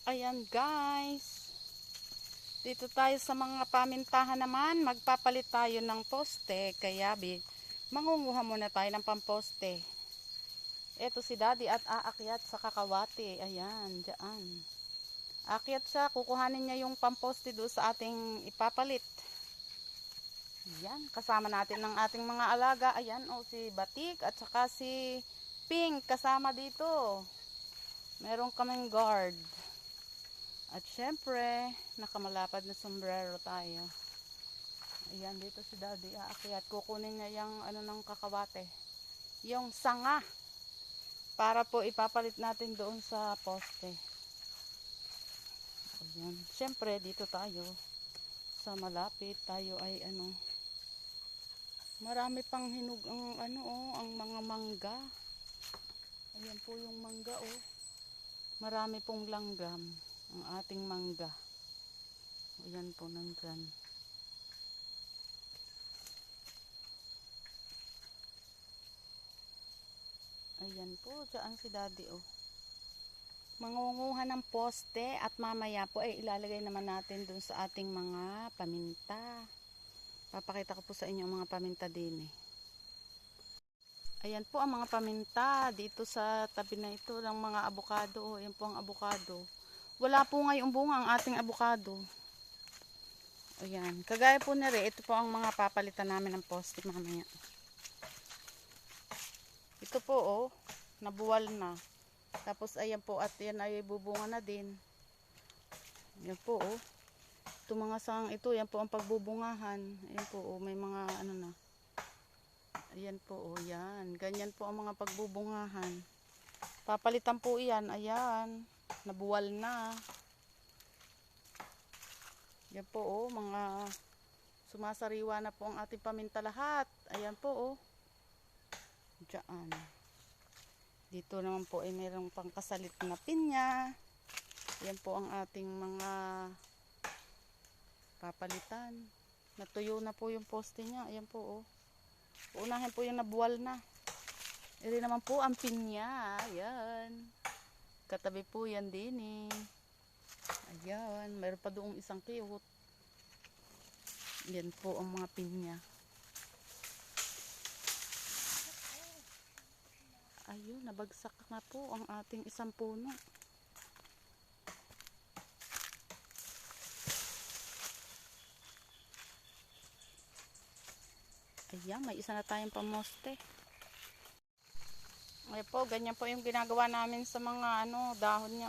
Ayan guys, dito tayo sa mga pamintahan naman, magpapalit tayo ng poste, kaya mangunguha muna tayo ng pamposte. Eto si daddy at aakyat sa kakawati, ayan, dyan. Aakyat siya, kukuhanin niya yung pamposte doon sa ating ipapalit. Ayan, kasama natin ng ating mga alaga, ayan o si Batik at saka si Pink kasama dito. Meron kaming guard. At syempre, nakamalapad na sombrero tayo. Ayan, dito si daddy aakyat. Kukunin niya yung ano ng kakawate. Yung sanga. Para po ipapalit natin doon sa poste. Ayan. Syempre, dito tayo. Sa malapit tayo ay ano. Marami pang hinog ang ano ang mga mangga. Ayan po yung mangga Marami pong langgam ang ating mangga. Ayan po nandyan. Ayan po, dyan si daddy Mangunguha ng poste at mamaya po ay ilalagay naman natin dun sa ating mga paminta. Papakita ko po sa inyo ang mga paminta din Ayan po ang mga paminta dito sa tabi na ito ng mga abukado. Ayan po ang abukado. Wala po ngayong bunga ang ating abukado. Ayan. Kagaya po nere, ito po ang mga papalitan namin ng poste mamaya. Ito po nabuwal na. Tapos ayan po at yan ay bubunga na din. Ayan po Ito mga sang ito, yan po ang pagbubungahan. Ayan po may mga ano na. Ayan po yan. Ganyan po ang mga pagbubungahan. Papalitan po yan. Ayan. Nabuwal na. Yan po mga sumasariwa na po ang ating paminta lahat. Ayan po Diyan. Dito naman po ay mayroong pangkasalit na pinya. Ayan po ang ating mga papalitan. Natuyo na po yung poste niya. Ayan po Unahin po yung nabuwal na. Ito naman po ang pinya. Ayan. Katabi po yan din Ayan. Mayroon pa doong isang kiyot. Yan po ang mga pinya. Ayun, nabagsak na po ang ating isang puno. Ayan, may isa na tayong pamoste. Ayan po, ganyan po yung ginagawa namin sa mga dahon niya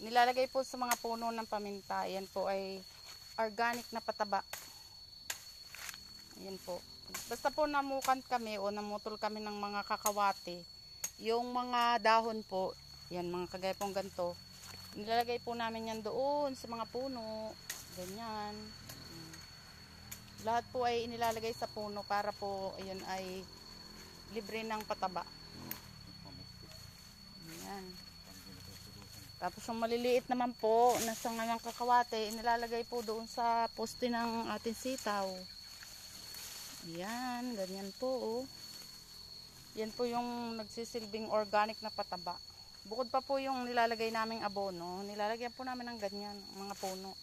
Nilalagay po sa mga puno ng paminta. Ayan po ay organic na pataba. Ayan po. Basta po namukan kami namutol kami ng mga kakawate. Yung mga dahon po, yan mga kagaya pong ganito. Nilalagay po namin yan doon sa mga puno. Ganyan. Lahat po ay inilalagay sa puno para po ayun ay libre ng pataba. Ayan. Tapos yung maliliit naman po na sanga ng kakawate, inilalagay po doon sa poste ng ating sitaw. Ayan, ganyan po Yan po yung nagsisilbing organic na pataba. Bukod pa po yung nilalagay naming abono, nilalagyan po namin ng ganyan, mga puno.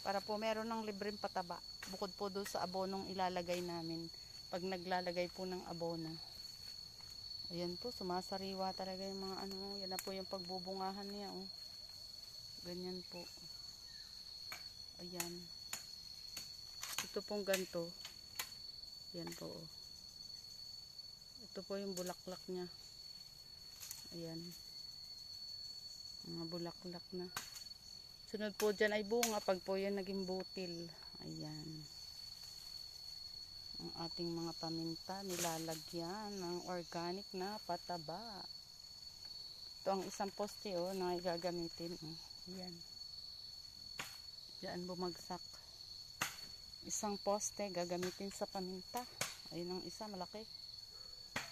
Para po meron ng libreng pataba. Bukod po doon sa abonong ilalagay namin pag naglalagay po ng abono. Ayan po, sumasariwa talaga yung mga yan na po yung pagbubungahan niya Ganyan po. Ayan. Ito pong ganito. Ayan po Ito po yung bulaklak niya. Ayan. Mga bulaklak na. Sunod po dyan ay bunga pag po yan naging butil. Ayan. Ang ating mga paminta nilalagyan ng organic na pataba. Ito ang isang poste na gagamitin. Ayan. Diyan bumagsak. Isang poste gagamitin sa paminta. Ayun ang isa malaki.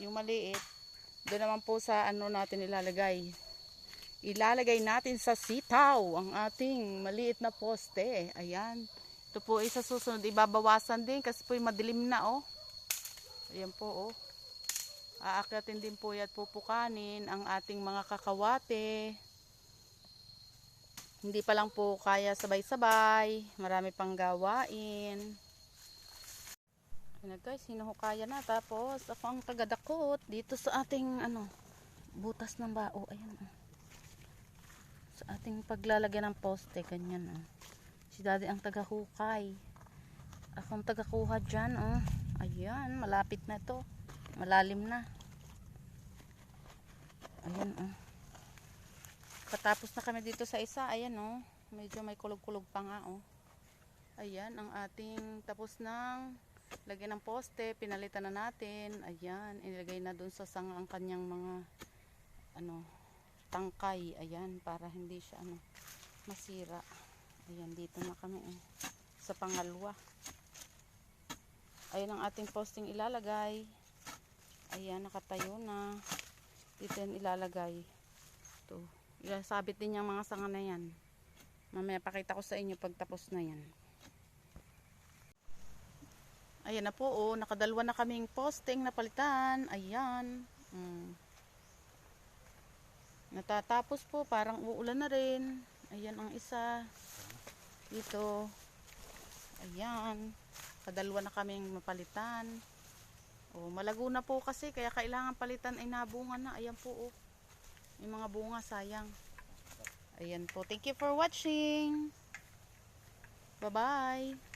Yung maliit, doon naman po sa natin ilalagay. Ilalagay natin sa sitaw ang ating maliit na poste. Ayan. Ito po ay sa susunod ibabawasan din kasi po madilim na Ayan po Aakyatin din po at pupukanin ang ating mga kakawate. Hindi pa lang po kaya sabay-sabay. Marami pang gawain. Ayan na guys, hinuhukaya na. Tapos ako ang tagadakot dito sa ating butas ng bao. Ayan sa ating paglalagyan ng poste. Ganyan Si daddy ang tagahukay. Ako ang tagakuha dyan. Ayan, malapit na to. Malalim na. Ayan Patapos na kami dito sa isa. Ayan medyo may kulog-kulog pa nga Ayan ang ating tapos ng lagyan ng poste. Pinalitan na natin. Ayan, inilagay na dun sa sanga ang kanyang mga tangkay. Ayan, para hindi siya masira. Ayan, dito na kami sa pangalawa. Ayan ang ating posting ilalagay. Ayan, nakatayo na. Dito yan ilalagay. Ito. Ilasabit din yung mga sanga na yan. Mamaya pakita ko sa inyo pag tapos na yan. Ayan na po nakadalwa na kaming posting napalitan. Ayan. Natatapos po, parang uulan na rin. Ayan ang isa. Dito. Ayan. Kadalwa na kaming mapalitan. Malago na po kasi kaya kailangan palitan ay nabunga na. Ayan po may mga bunga, sayang. Ayan po. Thank you for watching. Bye-bye.